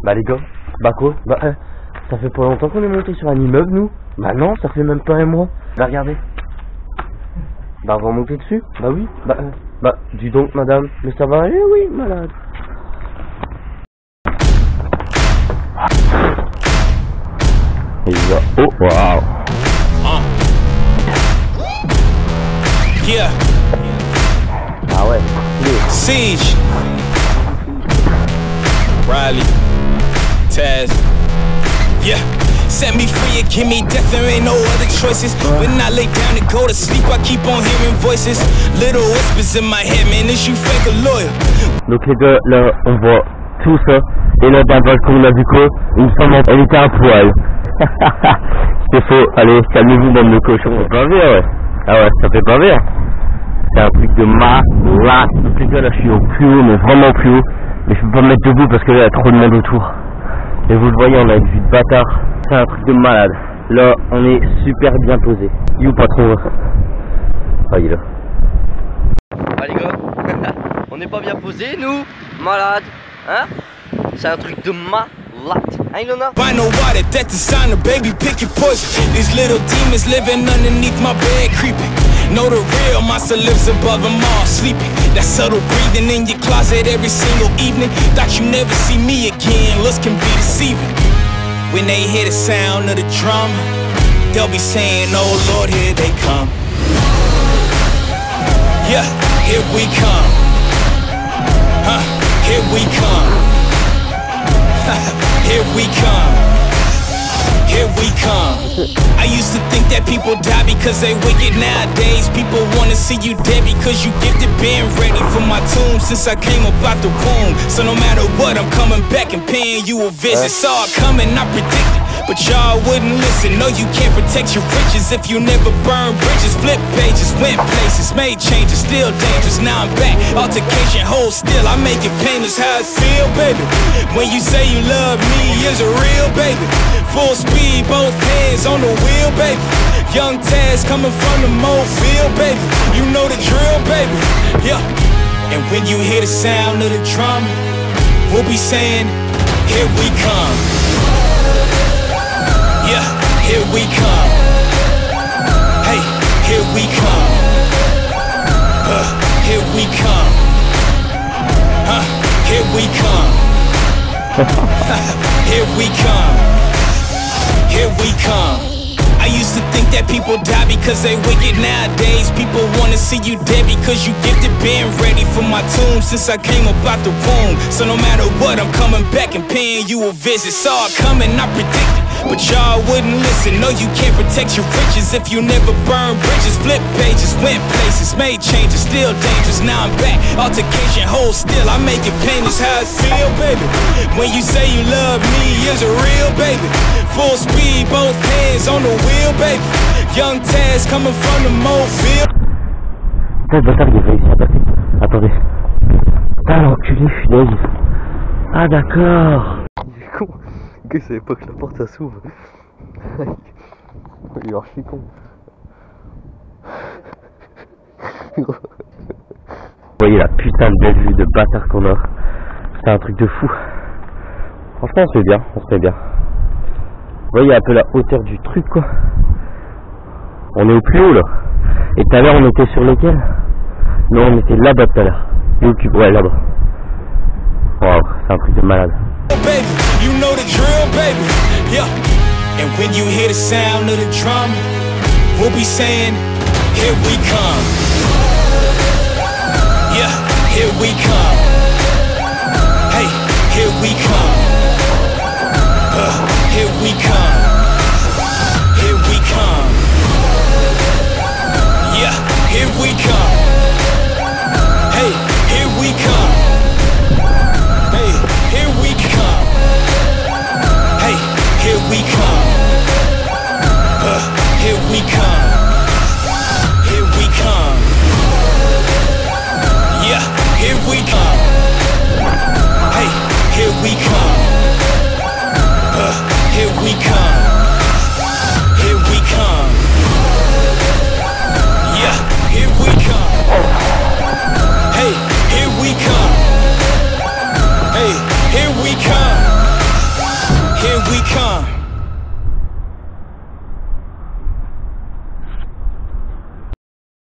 Bah les gars, bah quoi? Bah ça fait pas longtemps qu'on est monté sur un immeuble nous. Bah non, ça fait même pas un mois. Bah regardez. Bah on va monter dessus. Bah oui. Bah dis donc madame, mais ça va aller? Oui malade. Et il va. Oh waouh. Yeah. Ah ouais. Siege. Riley. Taz. Yeah. Set me free and give me death, there ain't no other choices. When I lay down to go to sleep, I keep on hearing voices. Little whispers in my head, man, is you fake or loyal? Donc les gars, là on voit tout ça. Et là dans le balcon on a vu quoi? Une femme, elle était à poil. C'est faux, allez, calmez-vous bande de cochons. Ça fait pas rire, ouais. Ah ouais, ça fait pas rire. C'est un truc de malade. Donc les gars, là je suis au plus haut, mais vraiment plus haut. Mais je peux pas me mettre debout parce que là il y a trop de monde autour. Et vous le voyez, on a une vue de bâtard. C'est un truc de malade. Là, on est super bien posé. You pas trop. Ah, il est là. Ah les gars, on n'est pas bien posé nous. Malade, hein? C'est un truc de malade. Hein Ilona? Find no water, that's a sign of baby pick your poison. These little demons living underneath my bed creeping. Know the real monster lives above them all sleeping. That subtle breathing in your closet every single evening. Thought you never see me again, looks can be deceiving. When they hear the sound of the drum, they'll be saying, oh Lord, here they come. Yeah, here we come. Huh, here we come. Here we come. Here we come. I used to think that people die because they wicked. Nowadays people wanna see you dead because you gifted. Been ready for my tomb since I came up out the womb. So no matter what, I'm coming back and paying you a visit. Saw it coming, I predicted, but y'all wouldn't listen. No, you can't protect your riches if you never burn bridges. Flip pages, went places, made changes, still dangerous. Now I'm back, altercation, hold still. I make it painless how it feel, baby. When you say you love me, is it real, baby? Full speed, both hands on the wheel, baby. Young Taz coming from the Mobile, baby. You know the drill, baby. Yeah. And when you hear the sound of the drum, we'll be saying, here we come. Yeah, here we come. Hey, here we come. Here we come. Here we come. Here we come. Here we come. I used to think that people die because they wicked. Nowadays people wanna see you dead because you gifted. Been ready for my tomb since I came up out the womb. So no matter what, I'm coming back and paying you a visit. Saw it coming, I predicted, but y'all wouldn't listen. No, you can't protect your riches if you never burn bridges. Flip pages, went places, made changes, still dangerous. Now I'm back, altercation, hold still. I make it painless how it feel, baby. When you say you love me, is it real, baby? Full speed, both hands on the wheel, baby. Young Taz coming from the Mobile. Putain, le bâtard, il a réussi à passer. Attendez. Putain, l'enculé, je suis naïf. Ah, d'accord. Il est con. Le gars, il savait pas que la porte, ça s'ouvre. Il est archi con. Vous voyez la putain de belle vue de bâtard qu'on a. C'est un truc de fou. Franchement, on se fait bien, on se fait bien. Vous voyez un peu la hauteur du truc, quoi. On est au plus haut, là. Et tout à l'heure, on était sur lequel? Non, on était là-bas tout à l'heure. Ouais, là-bas. Wow, c'est un truc de malade. Baby, you know the drill, baby. Yeah. And when you hear the sound of the drum, we'll be saying, here we come. Yeah, here we come. Hey, here we come. Here we come. Here we come. Yeah, here we come. Hey, here we come. Hey, here we come. Hey, here we come. Here we come. Here we come. Yeah, here we come. Hey, here we come. Here we come.